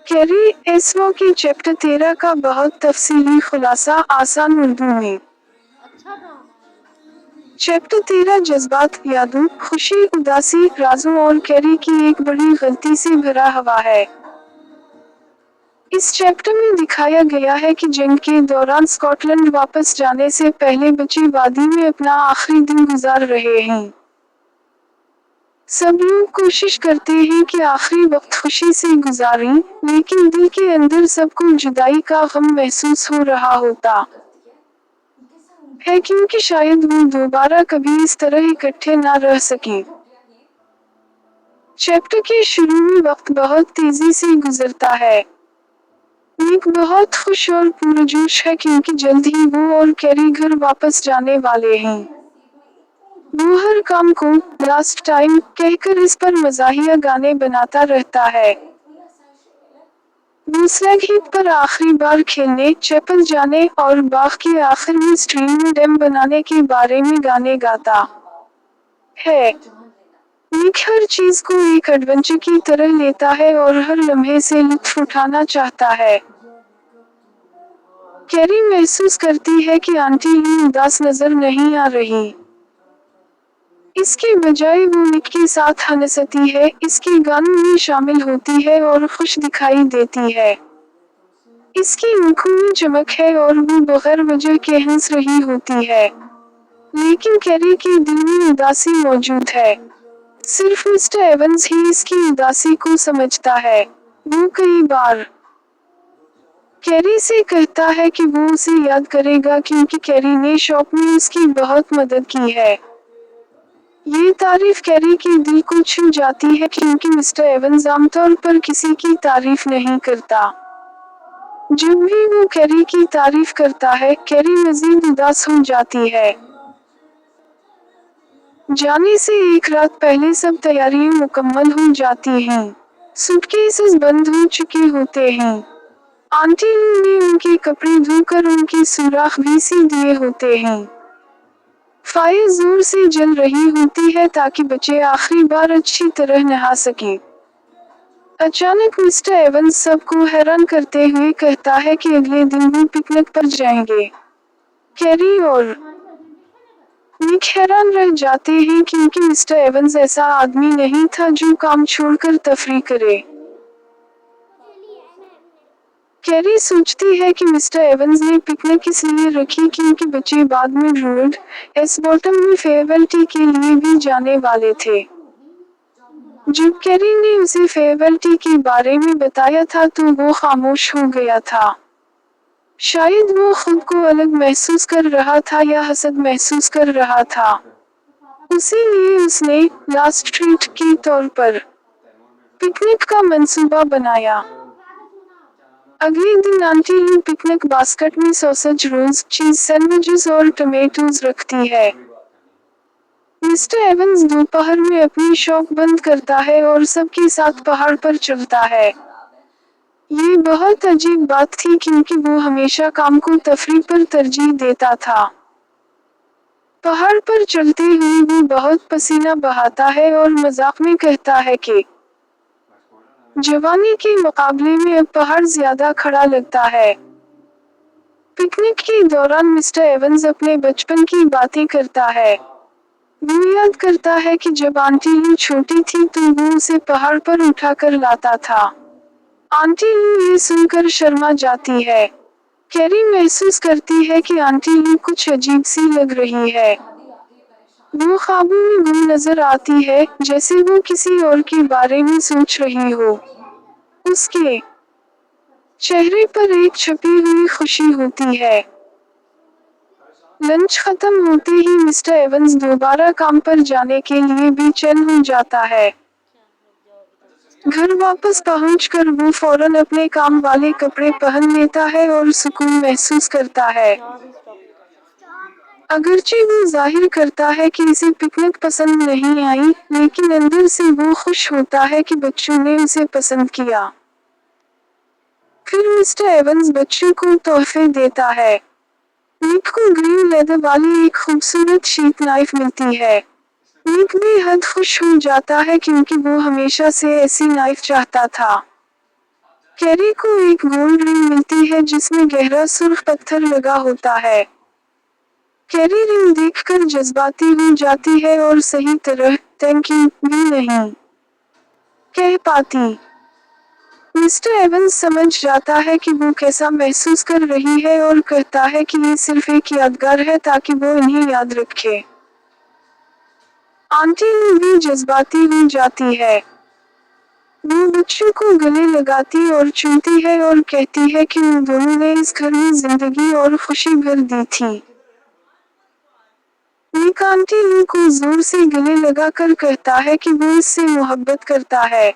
Carry एसवो की chapter 13 का बहुत तफसीली खुलासा आसान उर्दू में। चैप्टर 13 जज्बात, यादों, खुशी, उदासी, राजों और कैरी की एक बड़ी गलती से भरा हुआ है। इस चैप्टर में दिखाया गया है कि जंग के दौरान स्कॉटलैंड वापस जाने से पहले बच्चे वादी में अपना आखिरी दिन गुजार रहे हैं। सब लोग कोशिश करते हैं कि आखिरी वक्त खुशी से गुजारें, लेकिन दिल के अंदर सबको जुदाई का गम महसूस हो रहा होता है क्योंकि शायद वो दोबारा कभी इस तरह इकट्ठे ना रह सके। चैप्टर के शुरू में वक्त बहुत तेजी से गुजरता है। निक बहुत खुश और पुरजोश है क्योंकि जल्द ही वो और कैरी घर वापस जाने वाले हैं। वो हर काम को लास्ट टाइम कहकर इस पर मजाहिया गाने बनाता रहता है। वो स्लैग हीप पर आखिरी बार खेलने, चैपल जाने और बाग के आखिर में स्ट्रीम डैम बनाने के बारे में गाने गाता है। निक हर चीज को एक एडवेंचर की तरह लेता है और हर लम्हे से लुत्फ उठाना चाहता है। कैरी महसूस करती है कि आंटी ली उदास नजर नहीं आ रही। इसके बजाय वो निक के साथ हंसती है, इसके गानों में शामिल होती है और खुश दिखाई देती है। इसकी आंखों में चमक है और वो बगैर वजह के हंस रही होती है। लेकिन कैरी के दिल में उदासी मौजूद है। सिर्फ मिस्टर एवंस ही इसकी उदासी को समझता है। वो कई बार कैरी से कहता है कि वो उसे याद करेगा क्योंकि कैरी ने शॉप में उसकी बहुत मदद की है। ये तारीफ कैरी के दिल को छू जाती है क्योंकि मिस्टर एवंस आमतौर पर किसी की तारीफ नहीं करता। जब भी वो कैरी की तारीफ करता है, कैरी मजीद उदास हो जाती है। जाने से एक रात पहले सब तैयारियां मुकम्मल हो जाती हैं। सूटकेसेस बंद हो चुके होते हैं। आंटी ने उनके कपड़े धोकर उनकी सुराख भी सी दिए होते हैं। फायर जोर से जल रही होती है ताकि बच्चे आखिरी बार अच्छी तरह नहा सकें। अचानक मिस्टर एवंस सबको हैरान करते हुए कहता है कि अगले दिन वो पिकनिक पर जाएंगे। कैरी और निक हैरान रह जाते हैं क्योंकि मिस्टर एवंस ऐसा आदमी नहीं था जो काम छोड़कर तफरी करे। कैरी सोचती है कि मिस्टर एवंस ने पिकनिक इसलिए रखी क्योंकि बच्चे बाद में रोड एस बॉटम में फेयरवेल टी के लिए भी जाने वाले थे। जब कैरी ने उसे फेयरवेल टी के बारे में बताया था तो वो खामोश हो गया था। शायद वो खुद को अलग महसूस कर रहा था या हसद महसूस कर रहा था। इसीलिए उसने लास्ट ट्रीट के तौर पर पिकनिक का मंसूबा बनाया। अगले दिन आंटी ली पिकनिक बास्केट में सॉसेज रोल्स, चीज सैंडविचेस और टमेटोज रखती है। मिस्टर एवंस दोपहर में अपनी शॉप बंद करता है और सबके साथ पहाड़ पर चढ़ता है। ये बहुत अजीब बात थी क्योंकि वो हमेशा काम को तफरीह पर तरजीह देता था। पहाड़ पर चढ़ते हुए वो बहुत पसीना बहाता है और मजाक में कहता है कि जवानी के मुकाबले में अब पहाड़ ज्यादा खड़ा लगता है। पिकनिक के दौरान मिस्टर एवंस अपने बचपन की बातें करता है। वो याद करता है कि जब आंटी ली छोटी थी तो वो उसे पहाड़ पर उठाकर लाता था। आंटी ली ये सुनकर शर्मा जाती है। कैरी महसूस करती है कि आंटी ली कुछ अजीब सी लग रही है। वो ख्वाबों में गुम नजर आती है, जैसे वो किसी और के बारे में सोच रही हो। उसके चेहरे पर एक छुपी हुई खुशी होती है। लंच खत्म होते ही मिस्टर एवंस दोबारा काम पर जाने के लिए बेचैन हो जाता है। घर वापस पहुंचकर वो फौरन अपने काम वाले कपड़े पहन लेता है और सुकून महसूस करता है। अगरचे वो जाहिर करता है कि इसे पिकनिक पसंद नहीं आई, लेकिन अंदर से वो खुश होता है कि बच्चों ने उसे पसंद किया। फिर मिस्टर एवंस बच्चों को तोहफे देता है। निक को ग्रीन लेदर वाली एक खूबसूरत शीट नाइफ मिलती है। निक बेहद खुश हो जाता है क्योंकि वो हमेशा से ऐसी नाइफ चाहता था। कैरी को एक गोल्ड रिंग मिलती है जिसमें गहरा सुर्ख पत्थर लगा होता है। कैरी रिंग देखकर जज्बाती हो जाती है और सही तरह थैंक यू भी नहीं कह पाती। मिस्टर एवंस समझ जाता है कि वो कैसा महसूस कर रही है और कहता है कि ये सिर्फ एक यादगार है ताकि वो इन्हें याद रखे। आंटी भी जज्बाती हो जाती है। वो बच्चों को गले लगाती और चूमती है और कहती है कि उन दोनों ने इस घर में जिंदगी और खुशी भर दी थी। निक आंटी ली को जोर से गले लगाकर कहता है कि वो इससे मोहब्बत करता है।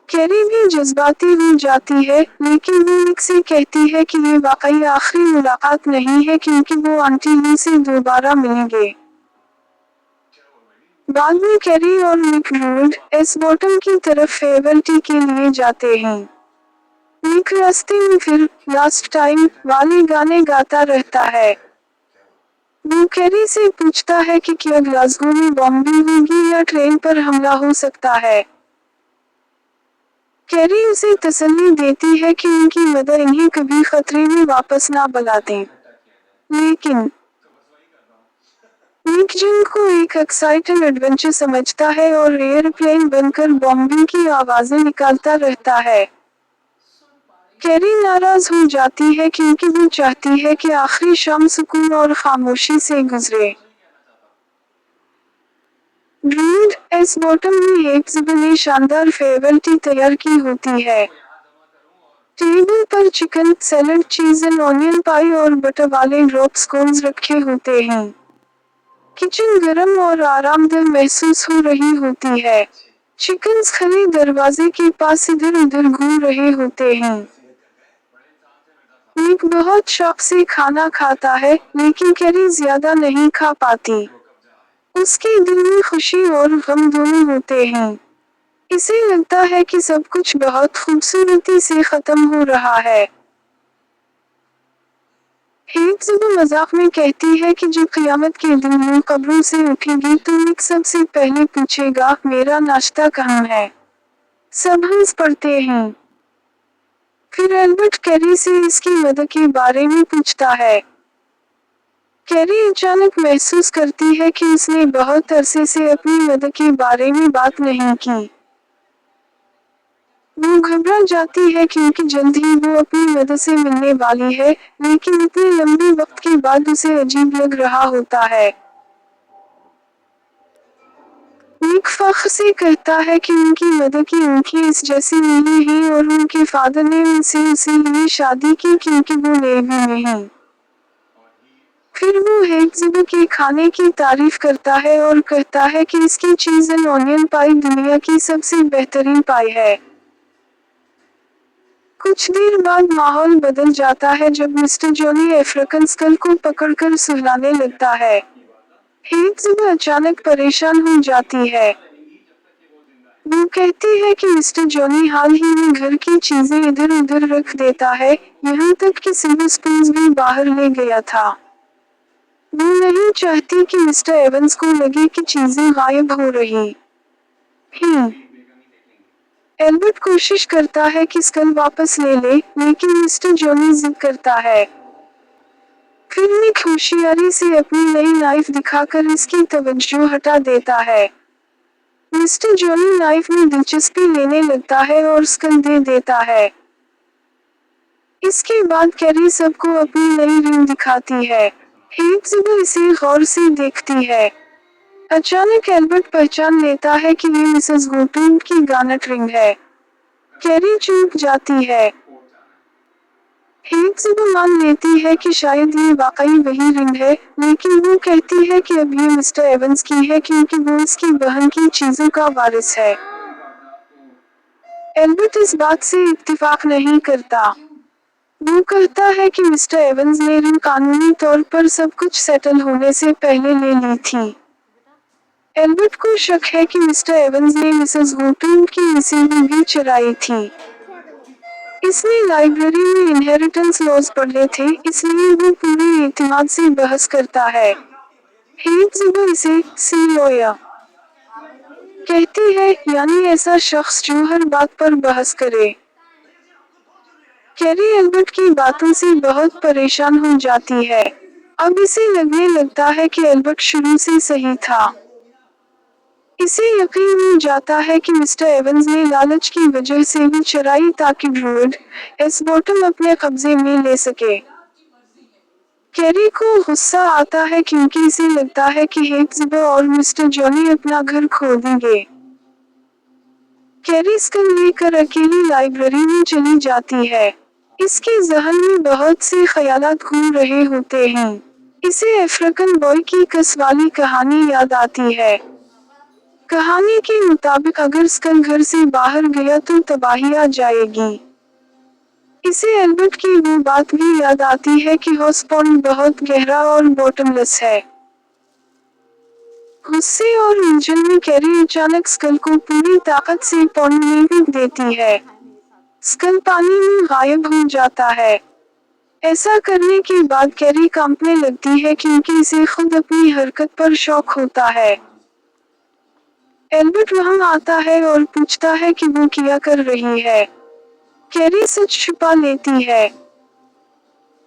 कैरी भी जज्बाती हो जाती है, लेकिन वो निक से कहती है कि ये वाकई आखिरी मुलाकात नहीं है क्योंकि वो आंटी ली से दोबारा मिलेंगे। बाद में कैरी और निक रोड एस बॉटम की तरफ फेयरवेल टी के लिए जाते हैं। निक रास्ते में फिर लास्ट टाइम वाले गाने गाता रहता है। वो कैरी से पूछता है कि क्या ग्लासगो में बॉम्बिंग होगी या ट्रेन पर हमला हो सकता है। कैरी उसे तसल्ली देती है कि उनकी मदर इन्हें कभी खतरे में वापस ना बुला दें। लेकिन निक जंग को एक एक्साइटिंग एडवेंचर समझता है और एयरप्लेन बनकर बॉम्बिंग की आवाजें निकालता रहता है। कैरी नाराज हो जाती है क्योंकि वो चाहती है कि आखिरी शाम सुकून और खामोशी से गुजरे। ड्रीम्ड एस बॉटम में एक ज़ुबा ने शानदार फेयरवेल टी तैयार की होती है। टेबल पर चिकन, सैलड, चीज एंड ऑनियन पाई और बटर वाले ड्रॉप स्कोन्स रखे होते हैं। किचन गर्म और आरामदेह महसूस हो रही होती है। चिकन्स खली दरवाजे के पास इधर उधर घूम रहे होते हैं। निक बहुत शौक से खाना खाता है, लेकिन कैरी ज्यादा नहीं खा पाती। उसके दिल में खुशी और गम दोनों होते हैं। इसे लगता है कि सब कुछ बहुत खूबसूरती से खत्म हो रहा है। हेक्सबो मजाक में कहती है कि जब क़यामत के दिन वो कब्रों से उठेगी तो निक सबसे पहले पूछेगा मेरा नाश्ता कहाँ है। सब हंस पड़ते हैं। फिर एल्बर्ट कैरी से इसकी मदद के बारे में पूछता है। कैरी अचानक महसूस करती है कि उसने बहुत अरसे से अपनी मदद के बारे में बात नहीं की। वो घबरा जाती है क्योंकि जल्द ही वो अपनी मदद से मिलने वाली है, लेकिन इतने लंबे वक्त के बाद उसे अजीब लग रहा होता है। निक फख्र से कहता है कि उनकी मदद की आंखें इस जैसी नीली हैं और उनके फादर ने उनसे उसी लिए शादी की क्योंकि वो नेवी में हैं। फिर वो हेक्सबो के खाने की तारीफ करता है और कहता है कि इसकी चीज एंड ऑनियन पाई दुनिया की सबसे बेहतरीन पाई है। कुछ देर बाद माहौल बदल जाता है जब मिस्टर जॉनी अफ्रीकन स्कल को पकड़कर सुलाने लगता है। हेक्सबो अचानक परेशान हो जाती है। वो कहती है कि मिस्टर जॉनी हाल ही में घर की चीजें इधर उधर रख देता है, यहाँ तक कि सिल्वर स्पून्स भी बाहर ले गया था। वो नहीं चाहती कि मिस्टर एवंस को लगे कि चीजें गायब हो रही हैं। एल्बर्ट कोशिश करता है कि स्कल वापस ले ले, लेकिन मिस्टर जॉनी जिद करता है। फिर निक होशियारी से अपनी नई नाइफ दिखाकर इसकी तवज्जो हटा देता है। मिस्टर जॉनी नाइफ में दिलचस्पी लेने लगता है और स्कल दे देता है। इसके बाद कैरी सबको अपनी नई रिंग दिखाती है। हेक्सबो इसे गौर से देखती है। अचानक एल्बर्ट पहचान लेता है कि ये मिसेस गोटून की गार्नेट रिंग है। कैरी चूक जाती है। हेक्सबो मान लेती है कि शायद ये वाकई वही रिंग है, लेकिन वो कहती है कि अब ये मिस्टर एवंस की है क्योंकि वो इसकी बहन की चीजों का वारिस है। एल्बर्ट इस बात से इत्तेफाक नहीं करता। वो कहता है कि मिस्टर एवंस ने रिंग कानूनी तौर पर सब कुछ सेटल होने से पहले ले ली थी। एल्बर्ट को शक है कि मिस्टर एवंस ने मिसेस गोटून की मिसेज भी चुराई थी। इसने लाइब्रेरी में इनहेरिटेंस लॉज पढ़े थे, इसलिए वो पूरे एतमाद से बहस करता है। हेक्सबो इसे लॉयर कहती है, यानी ऐसा शख्स जो हर बात पर बहस करे। कैरी एल्बर्ट की बातों से बहुत परेशान हो जाती है। अब इसे लगने लगता है कि एल्बर्ट शुरू से सही था। इसे यकीन हो जाता है कि मिस्टर एवंस ने लालच की वजह से भी चराई ताकि ड्रूड एस बॉटम अपने कब्जे में ले सके। कैरी को गुस्सा आता है क्योंकि इसे लगता है कि हेक्सबो और मिस्टर जॉनी अपना घर खो देंगे। कैरी स्कल लेकर अकेली लाइब्रेरी में चली जाती है। इसके ज़हन में बहुत से ख्यालात घूम रहे होते हैं। इसे अफ्रीकन बॉय की कस वाली कहानी याद आती है। कहानी के मुताबिक अगर स्कल घर से बाहर गया तो तबाही आ जाएगी। इसे एल्बर्ट की वो बात भी याद आती है कि हॉस पॉन्ड बहुत गहरा और बॉटमलेस है। गुस्से और उलझन में कैरी अचानक स्कल को पूरी ताकत से पॉन्ड में फेंक देती है। स्कल पानी में गायब हो जाता है। ऐसा करने के बाद कैरी कांपने लगती है क्योंकि इसे खुद अपनी हरकत पर शौक होता है। एल्बर्ट वहां आता है और पूछता है कि वो क्या कर रही है। कैरी सच छुपा लेती है।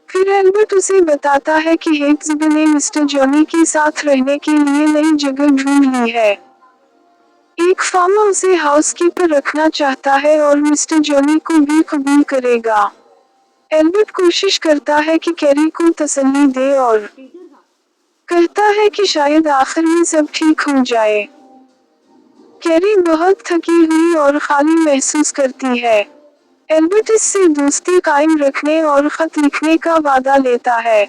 फिर एल्बर्ट उसे बताता है कि हेक्सबो ने मिस्टर जॉनी के साथ रहने के लिए नई जगह ढूंढ ली है। एक फार्म उसे हाउसकीपर रखना चाहता है और मिस्टर जॉनी को भी कबूल करेगा। एल्बर्ट कोशिश करता है कि कैरी को तसल्ली दे और कहता है कि शायद आखिर में सब ठीक हो जाए। कैरी बहुत थकी हुई और खाली महसूस करती है। एल्बर्ट इससे दोस्ती कायम रखने और खत लिखने का वादा लेता है।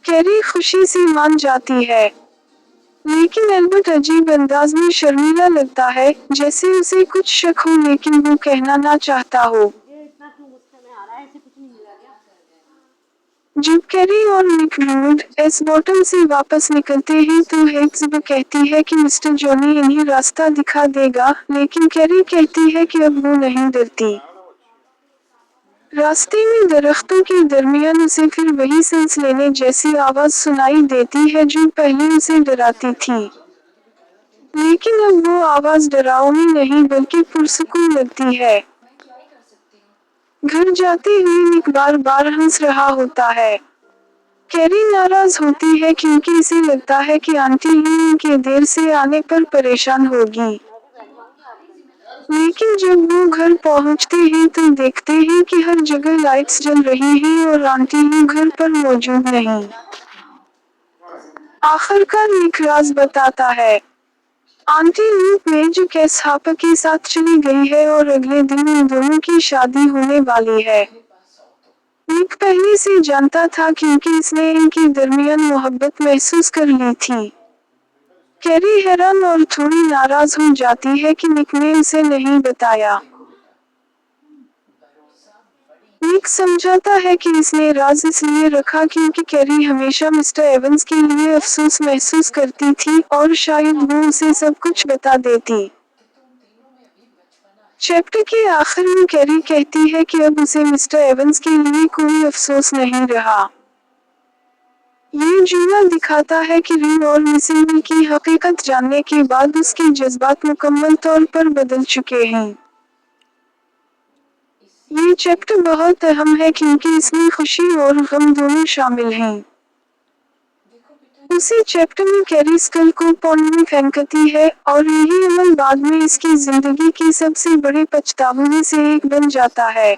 कैरी खुशी से मान जाती है। लेकिन एल्बर्ट अजीब अंदाज में शर्मीला लगता है, जैसे उसे कुछ शक हो लेकिन वो कहना ना चाहता हो। जब कैरी और निक ड्रूड एस बॉटम से वापस निकलते हैं तो हेक्सबो कहती है कि मिस्टर जॉनी इन्हें रास्ता दिखा देगा, लेकिन कैरी कहती है कि अब वो नहीं डरती। रास्ते में दरख्तों के दरमियान उसे फिर वही सांस लेने जैसी आवाज सुनाई देती है जो पहले उसे डराती थी। लेकिन अब वो आवाज डरावनी नहीं बल्कि पुरसुकून लगती है। घर जाते हुए निक बार बार हंस रहा होता है। कैरी नाराज होती है क्योंकि इसे लगता है कि आंटी ली के देर से आने पर परेशान होगी। लेकिन जब वो घर पहुंचते हैं तो देखते हैं कि हर जगह लाइट्स जल रही हैं और आंटी ली घर पर मौजूद नहीं। आखिरकार निक राज बताता है। आंटी ली मेज कैस हापर के साथ चली गई है और अगले दिन उन दोनों की शादी होने वाली है। निक पहले से जानता था क्योंकि इसने इनके दरमियान मोहब्बत महसूस कर ली थी। कैरी हैरान और थोड़ी नाराज हो जाती है कि निक ने उसे नहीं बताया। निक समझाता है कि इसने राज इसलिए रखा क्योंकि कैरी हमेशा मिस्टर एवंस के लिए अफसोस महसूस करती थी और शायद वो उसे सब कुछ बता देती। चैप्टर के आखिर में कैरी कहती है कि अब उसे मिस्टर एवंस के लिए कोई अफसोस नहीं रहा। ये जुमला दिखाता है कि रिन और मिसिंग की हकीकत जानने के बाद उसके जज्बात मुकम्मल तौर पर बदल चुके हैं। ये चैप्टर बहुत अहम है क्योंकि इसमें खुशी और गम दोनों शामिल हैं। उसी चैप्टर में कैरी स्कल को पॉन्ड में फेंकती है और यही अमल बाद में इसकी जिंदगी के सबसे बड़े पछतावों में से एक बन जाता है।